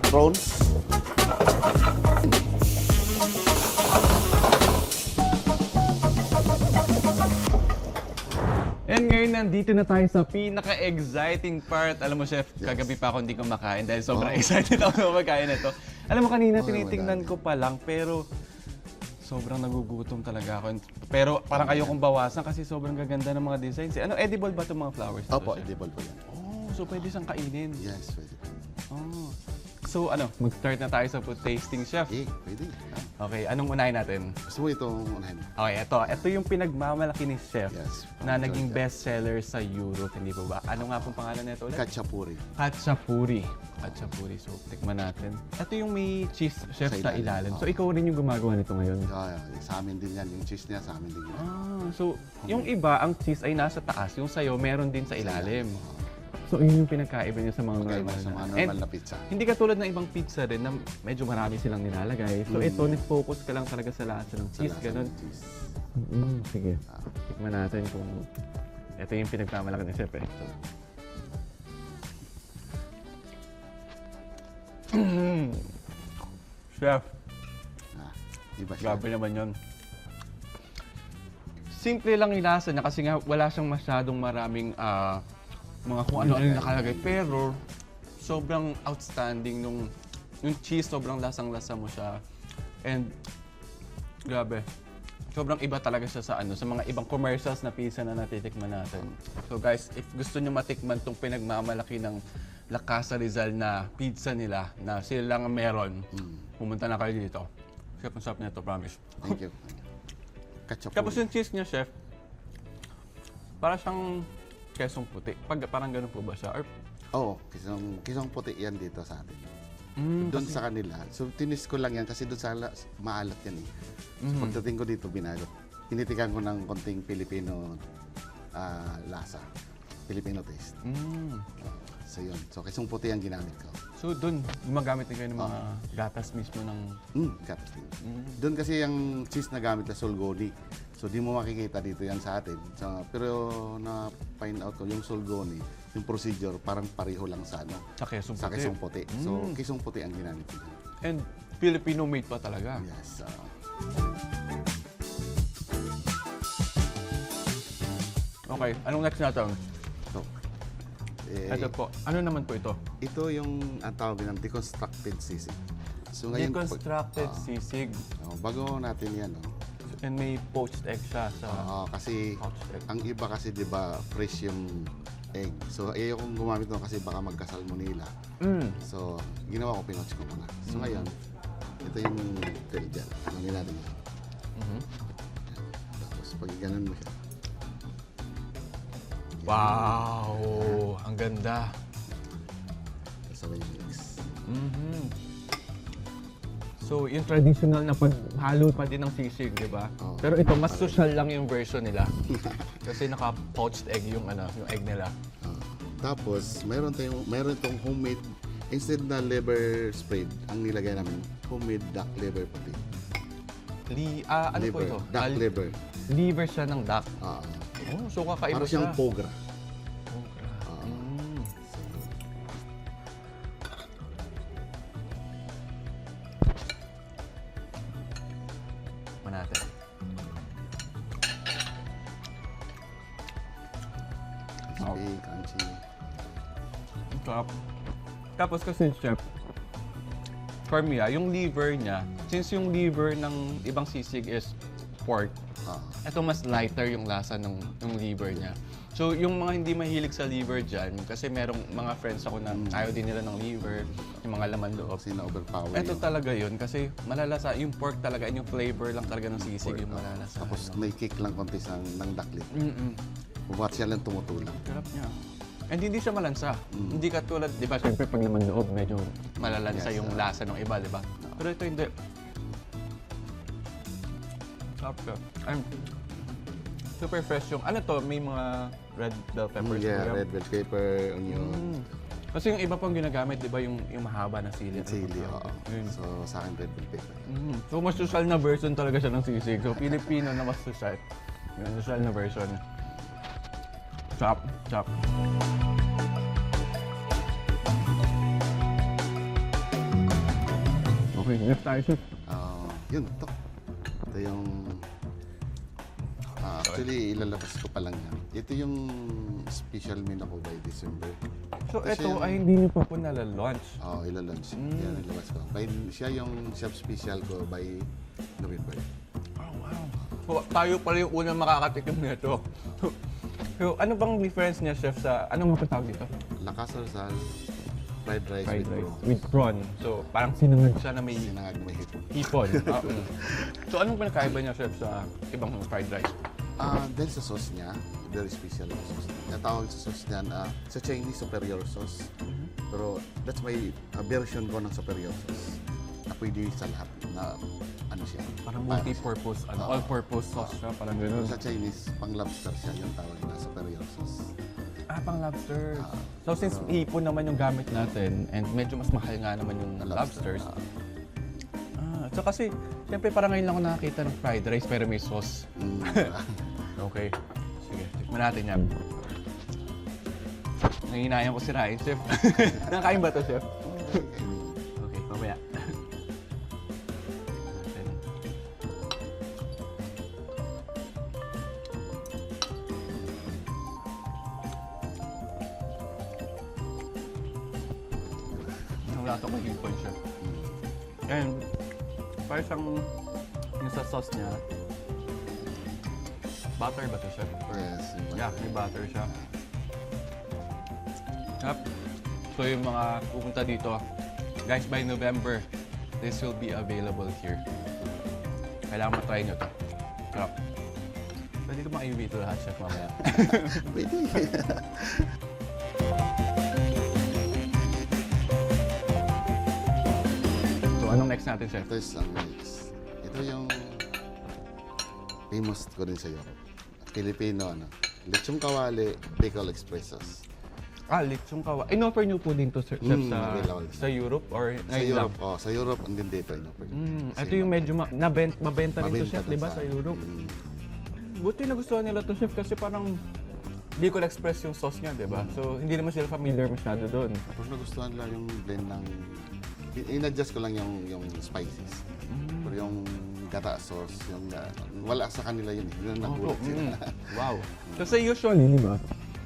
Prawns. And ngayon nandito na tayo sa pinaka-exciting part. Alam mo, Chef, kagabi pa ako hindi kumakain dahil sobrang excited ako na magkain na ito. Alam mo, kanina tinitingnan ko pa lang, pero sobrang nagugutom talaga ako. Pero parang ayokong bawasan kasi sobrang gaganda ng mga designs. Ano, edible ba itong mga flowers? Opo, edible po yan. Oh, so pwede siyang kainin. Yes, pwede. Oh. So ano, mag-start na tayo sa food tasting, Chef. Pwede. Okay, anong unahin natin? Gusto mo itong unahin? Okay, ito yung pinagmamalaki ni Chef Yes. na naging bestseller sa Europe, hindi ba ba? Ano nga pong pangalan nito ulit? Khachapuri. Khachapuri. Khachapuri. So, tikman natin. Ito yung may cheese, Chef, Sa sa ilalim. ilalim. So, ikaw rin yung gumagawa nito ngayon? Sa amin din yan. Yung cheese niya sa amin din yan. So, yung iba, ang cheese ay nasa taas. Yung sayo, meron din sa ilalim. So, yun yung pinagkaiba niya sa mga normal Sa mga na. normal na pizza. Hindi katulad ng ibang pizza rin na medyo marami silang nilalagay. So, ito, nag-focus ka lang talaga sa lasa ng cheese, Sa lasa ganun. ng cheese. Sige. Tikman natin kung ito yung pinagmamalaki ni Chef eh. Chef, Iba siya. grabe naman yun. Simple lang yung lasa niya kasi nga wala siyang masyadong maraming mga kung ano-ano yung nakalagay. Pero sobrang outstanding nung yung cheese, sobrang lasang-lasa mo siya. And grabe. Sobrang iba talaga siya sa sa mga ibang commercials na pizza na natitikman natin. So guys, if gusto niyo matikman tong pinagmamalaki ng La Casa Rizal na pizza nila na sila lang ang meron, pumunta na kayo dito. Chef, ang sarap nito, promise. Thank you. Khachapuri. Tapos yung cheese niya, Chef, para siyang kesong puti. Parang ganun po ba siya? Or, Oo, kisong puti yan dito sa atin. Doon sa kanila. So, tinis ko lang yan kasi doon sa maalat yan eh. So, pagdating ko dito, binalot. Tinitikan ko ng konting Filipino lasa. Filipino taste. So, yun. So, kisong puti ang ginamit ko. So doon, gumagamit din kayo ng mga gatas mismo ng... Gatas din. Doon kasi yung cheese na gamit na Solgoni. So, di mo makikita dito yan sa atin. So, pero na-find out ko, yung Solgoni, yung procedure, parang pareho lang sa Sa kesong puti. Sa kesong puti. So, kesong puti ang ginamit ko. And Filipino made pa talaga. Yes. Okay, anong next natin? So, Ito po. Ano naman po ito? ito yung ang tawag ng deconstructed sisig. So, Deconstructed sisig. bago natin yan, And may poached egg siya sa... kasi Poached egg. ang iba kasi 'di ba fresh yung egg. So ayokong gumamit nito kasi baka magkasalmonella. So ginawa ko pinoch ko muna. So ngayon, ito yung tail dyan. Hangin natin yan. Tapos pag ganun mo siya. Wow! Ang ganda. Sabay mix. So, yung traditional na paghalo pa din ng sisig, di ba? Oo. Pero ito, mas social lang yung version nila. Kasi naka-poached egg yung egg nila. Tapos meron itong homemade instead na liver spread, ang nilagay namin homemade duck liver pati. Ano po Liver, ito? duck liver. Liver siya ng duck. Ah, Oh, so kakaiba parang siya. siyang pogra. Natin. Crispy, crunchy. Sarap. Tapos kasi, Chef, for me, yung liver niya, since yung liver ng ibang sisig is pork, ito mas lighter yung lasa ng liver niya. So, yung mga hindi mahilig sa liver dyan, kasi merong mga friends ako na ayaw din nila ng liver, yung mga laman loob. Kasi na-overpower Ito yun. talaga yun, kasi malalasa, yung pork talaga, yung flavor lang talaga ng sisig yung malalasa. Tapos may kick lang konti ng duck liver. Bubat siya lang tumutulak. Sarap niya. And hindi siya malansa. Hindi katulad, di ba, siyempre pag laman loob, medyo malalansa Yes, yung lasa ng iba, di ba? Pero ito hindi. Sarap siya. And super fresh yung, ano to, may mga red bell peppers. Yeah, ba? red bell pepper, onion, Kasi yung iba pang ginagamit, di ba, yung mahaba na sili. chili. Ano ba? Oo. Yun. So sa akin red bell pepper. So, mas social na version talaga siya ng sisig. So, Filipino na mas social. Yung social na version. Chop, chop. Okay, next tayo, chef. Yun, to. Ito yung... actually, ilalabas ko pa lang yan. Ito yung special menu ko by December. So, Kasi ito yung- ay hindi niyo pa po nala-launch. Ilalunch. Yan, ilabas ko. Siya yung chef special ko by November. Oh, wow. So, tayo pala yung unang makakatikim nito. So, ano bang difference niya, chef, sa... Anong mapatawag dito? Lakasal, fried rice Fried with rice prawn. with prawn. So, parang sinangag siya na may Sinangag may hipon. hipon. So, anong pinakaiba niya, chef, sa ibang fried rice? Dahil sa sauce niya, very special yung sauce. Natawag sa sauce niyan, sa Chinese superior sauce. Pero that's my version ko ng superior sauce. Na pwede sa lahat na ano siya. Parang multi-purpose, all-purpose sauce siya, parang Pero gano'n. sa Chinese, pang lobster siya yung tawag na superior sauce. Pang lobster. So, since hipon naman yung gamit natin, and medyo mas mahal nga naman yung Na lobsters. So kasi, siyempre parang ngayon lang ako nakakita ng fried rice pero may sauce. Okay. Sige, tikman natin yan. Nanginayan ko si Ryan, chef. Nakakain ba to, chef? Okay, mamaya. Natin. Ang lasa ko hipon, chef. And, parang siyang yung sa sauce niya, butter ba ito, chef? Yes. Yeah, may butter siya. Yep. So yung mga pupunta dito, guys, by November, this will be available here. Kailangan matry nyo to. Sarap. Pwede ko bang i-review ito lahat, chef, mamaya? Pwede. So anong next natin, chef? Ito is ang next. Ito yung famous ko rin sa Europe. Filipino, lechong kawali, pickle express sauce. Lechong kawa. In-offer nyo po din to, chef, available. sa Europe or Sa ngayon lang? Europe, sa Europe, ang din dito. Ito yung medyo mabenta rin to, chef, di ba, sa Europe? Buti nagustuhan nila to, chef, kasi parang Bicol Express yung sauce niya, di ba? So, hindi naman sila familiar masyado doon. Tapos nagustuhan lang yung blend ng... In-adjust ko lang yung spices. Pero yung gata sauce, yung wala sa kanila yun. Yun ang nagulat sila. Wow. Kasi usually, di ba?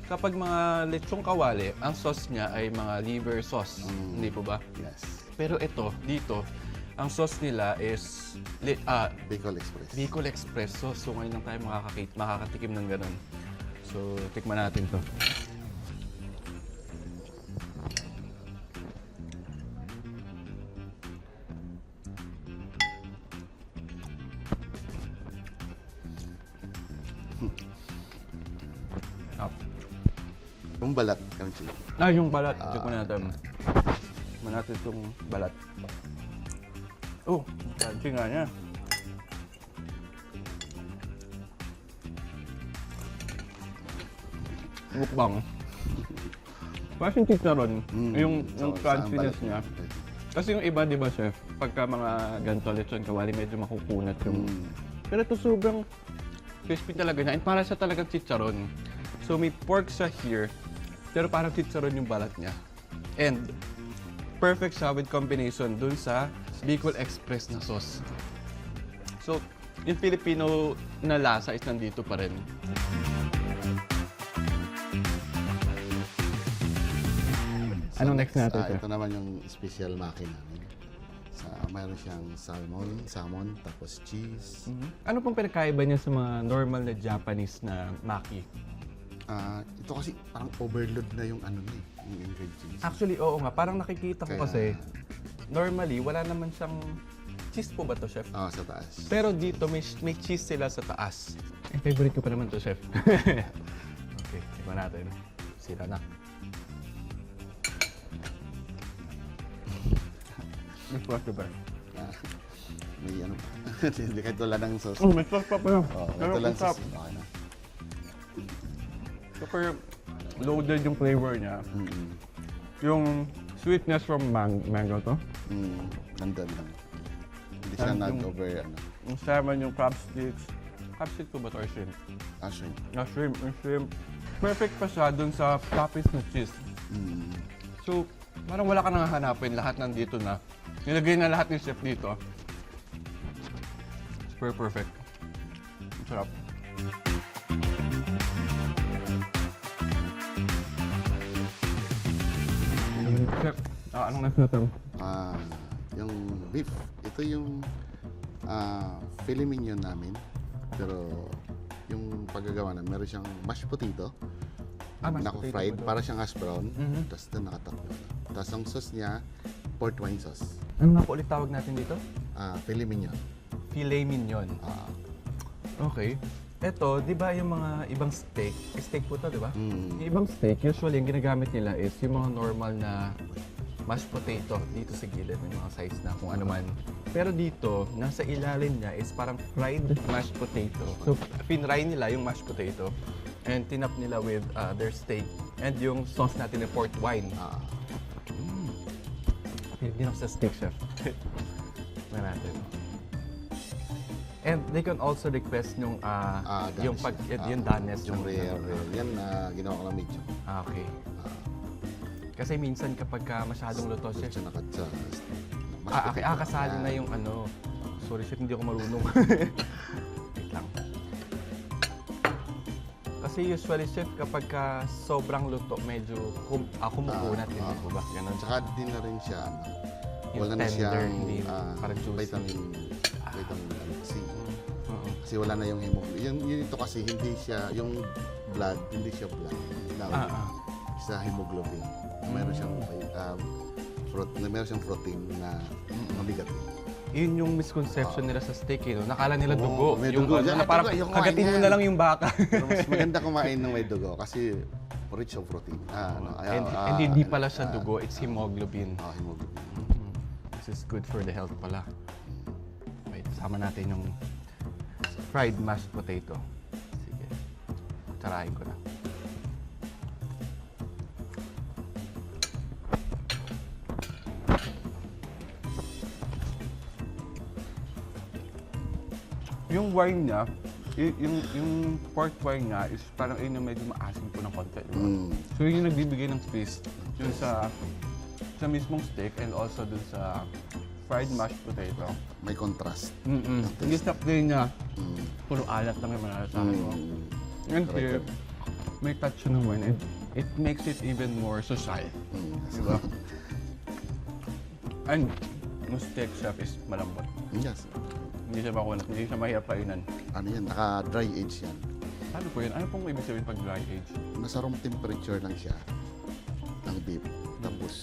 Kapag mga lechong kawali, ang sauce niya ay mga liver sauce. Hindi po ba? Yes. Pero ito, dito, ang sauce nila is Bicol Express. Bicol Express sauce. So ngayon lang tayo makakatikim ng ganun. So, tikman natin to. Yung balat, kamchi. Yung balat. Tikman natin. Tikman natin itong balat. Oh, crunchy nga niya. Mukbang. Parang yung chicharon, yung crunchiness niya. Kasi yung iba, di ba, chef, pagka mga ganito lechon kawali, medyo makukunat yung... Pero ito sobrang crispy talaga niya. And para sa talagang chicharon. So may pork siya here, pero parang chicharon yung balat niya. And perfect siya with combination dun sa Bicol Express na sauce. So, yung Filipino na lasa is nandito pa rin. Anong next natin, sir? Ito naman yung special maki namin. Mayroon siyang salmon, tapos cheese. Ano pong pinakaiba niya sa mga normal na Japanese na maki? Ito kasi parang overload na yung yung ingredients. Actually, oo nga. Parang nakikita ko Kaya- kasi, normally, wala naman siyang... Cheese po ba to, chef? Sa taas. Pero dito, may cheese sila sa taas. Favorite ko pa naman to, chef. Okay, tignan natin. Sila na. May sauce ba? May ano pa. Hindi kahit wala ng sauce. Oh, may sauce pa pa yun. Ito lang sauce. Okay na. Super loaded yung flavor niya. Yung sweetness from mango to. Nandun lang. Hindi siya Yung- nag-over, Yung salmon, yung crab sticks. Crab stick po ba to or shrimp? shrimp. Shrimp. Yung shrimp. perfect pa siya dun sa toppings na cheese. Mm. So, parang wala ka nang hahanapin. Lahat nandito na. Nilagay na lahat ni chef dito. Super perfect. Ang sarap. Chef, anong nagsasabi mo? Yung beef, ito yung filet mignon namin. Pero yung paggagawa na, meron siyang mashed potato. Mashed Naka-fried, potato. para siyang hash brown. Mhm. Tapos ito nakatatlo. Tapos ang sauce niya, port wine sauce. Ano nga po ulit tawag natin dito? Filet mignon. Filet mignon. Ah, Okay. Ito, di ba yung mga ibang steak? Steak po to, di ba? mm, Yung ibang steak, usually, yung ginagamit nila is yung mga normal na mashed potato dito sa gilid, may mga size na kung ano man. Pero dito, nasa ilalim niya is parang fried mashed potato. So, pinry nila yung mashed potato and tinap nila with their steak and yung sauce natin na port wine. ah, Hindi ako sa steak, chef. Tignan natin. And they can also request yung yung pag yung doneness yung ng- rare. Yan, ginawa ko lang medyo. Okay. Kasi minsan kapag masyadong luto, chef, Siya nakatsa. kasali na yung ano. Sorry, chef, hindi ako marunong. Wait lang. Kasi usually, chef, kapag sobrang luto, medyo kumukunat din, di ba? Ganun. Tsaka din na rin siya, Yung wala na tender, siyang hindi parang juicy. vitamin C. Oo. Kasi wala na yung hemoglobin. Yun ito kasi hindi siya, yung blood, hindi siya blood. Sa hemoglobin. Meron siyang meron siyang protein na mabigat. Yun yung misconception nila sa steak, eh, no? Nakala nila Oo, dugo. may Yung dugo. ano, Yan, na parang dugo, yung kagatin mo kumain na yan. lang yung baka. Pero mas maganda kumain ng may dugo kasi rich of protein. And hindi pala siya dugo, it's hemoglobin. Hemoglobin. This is good for the health pala. Wait, sama natin yung fried mashed potato. Sige. Tarahin ko na. Yung wine niya, yung port wine niya is parang yun yung medyo maasim po ng konti. Diba? Mm. So yun yung nagbibigay ng twist yun sa mismong steak and also dun sa fried mashed potato. May contrast. Hindi stop din niya, Mm. puro alat lang yung malalasahan mo. Mm. And Correct. here, may touch siya ng wine and it makes it even more social. Mm. Diba? And yung steak chef is malambot. Yes. Hindi siya makunat, hindi siya mahirap kainan. Ano yan? Naka-dry age yan. Ano po yun? Ano pong ibig sabihin pag dry age? Nasa room temperature lang siya ng beef. Tapos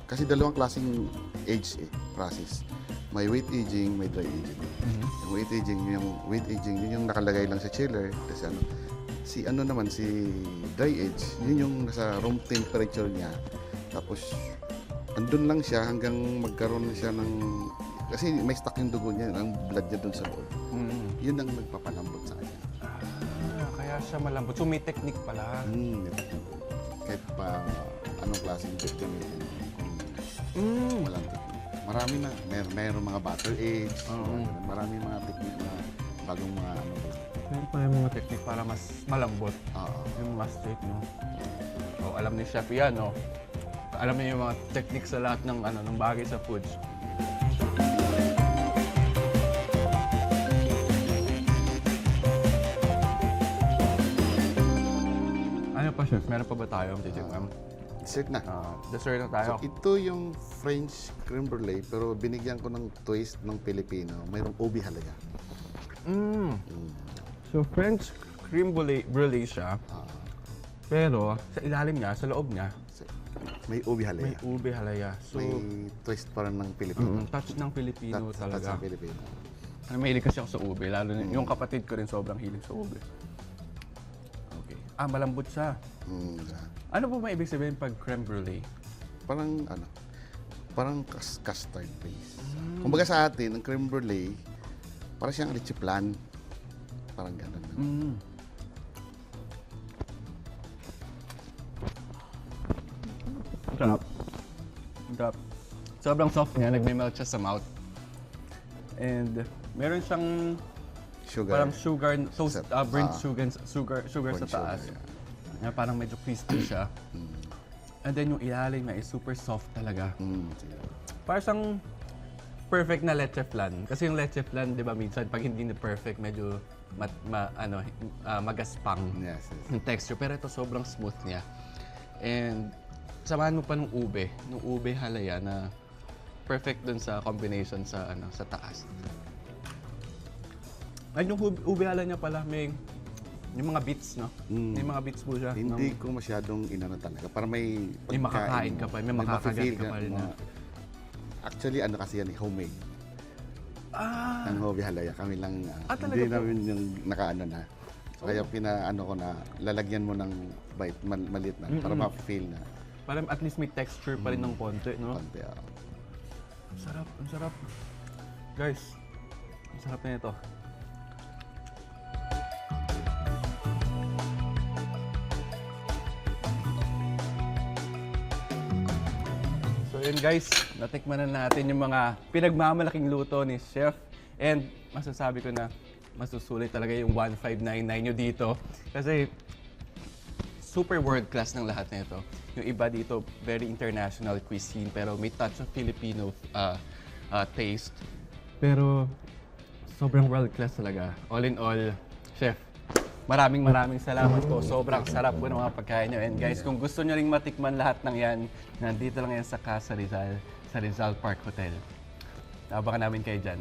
kasi dalawang klaseng age process. May wet aging, may dry aging. Yung wet aging, yun yung nakalagay lang sa chiller. Kasi si dry age, yun yung nasa room temperature niya. Tapos andun lang siya hanggang magkaroon na siya ng, kasi may stock yung dugo niya, ang blood niya dun sa loob. Yun ang nagpapalambot sa kanya. Kaya siya malambot. So may technique pala. Kahit pa anong klaseng definition. Walang technique. Marami na. Mayroong mga butter age. Marami mga technique na bagong mga ano. Meron pa yung mga technique para mas malambot. Yung mas steak, no? Oh, alam ni chef yan, no? Alam niyo yung mga technique sa lahat ng ng bagay sa foods. Ano pa, chef? Meron pa ba tayong titikman? Dessert na. Dessert na tayo. So, ito yung French creme brulee, pero binigyan ko ng twist ng Pilipino. Mayroong ubi halaga. So, French cream brulee siya. Pero, sa ilalim niya, sa loob niya, May ubi halaga. may ube halaya. So, May twist pa rin ng Pilipino. touch ng Pilipino Touch talaga. ng Pilipino. Mahilig kasi ako sa ube, lalo na yung kapatid ko rin sobrang hilig sa ube. Okay. Malambot siya. Ano po ba ibig sabihin pag creme brulee? Parang custard base. Kumbaga sa atin, ang creme brulee, parang siyang leche plan. Parang gano'n. Sarap. Sarap. Sobrang soft niya, nagme-melt siya sa mouth. And meron siyang Sugar. Parang sugar, toast, burnt Ah. sugar sa Burnt taas. sugar, Na parang medyo crispy siya. And then yung ilalim niya is super soft talaga. Sige. Parang siyang perfect na leche flan. Kasi yung leche flan, di ba, minsan pag hindi na perfect, medyo magaspang Yes, yes. yung texture. Pero ito sobrang smooth niya. And samahan mo pa nung ube halaya na perfect dun sa combination sa taas. Ay, yung ube halaya niya pala, may yung mga bits, no? May mga bits po siya. Hindi ko masyadong inano talaga. Para may May makakain ka pa, may makakagat mafe-feel ka pa rin na. Actually, kasi yan, homemade. Ah! Ang Hobi Halaya, kami lang, Talaga hindi po? namin yung nakaano na. So, kaya pinaano ko na, lalagyan mo ng bite, maliit na, para ma-feel na. Parang at least may texture pa rin ng konti, no? Konti, Ang sarap, ang sarap. Guys, ang sarap na ito. So yun guys, natikman na natin yung mga pinagmamalaking luto ni Chef. And masasabi ko na masusulit talaga yung 1599 nyo dito. Kasi super world class ng lahat na ito. Yung iba dito, very international cuisine pero may touch of Filipino taste. Pero sobrang world class talaga. All in all, Chef, maraming salamat po. Sobrang sarap po ng mga pagkain nyo. And guys, kung gusto nyo ring matikman lahat ng yan, nandito lang yan sa Casa Rizal, sa Rizal Park Hotel. Abangan namin kayo dyan.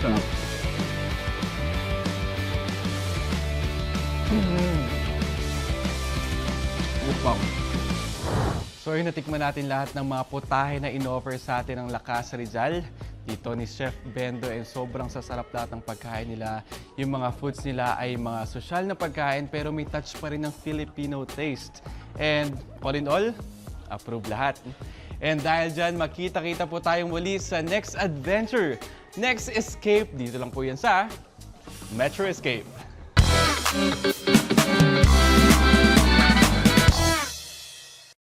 Sarap. Mukbang. So yun, natikman natin lahat ng mga putahe na in-offer sa atin ng La Casa Rizal. Dito ni Chef Bendo, and sobrang sasarap lahat ng pagkain nila. Yung mga foods nila ay mga sosyal na pagkain pero may touch pa rin ng Filipino taste. And all in all, approve lahat. And dahil dyan, makita-kita po tayong muli sa next adventure, next escape. Dito lang po yan sa Metro Escape.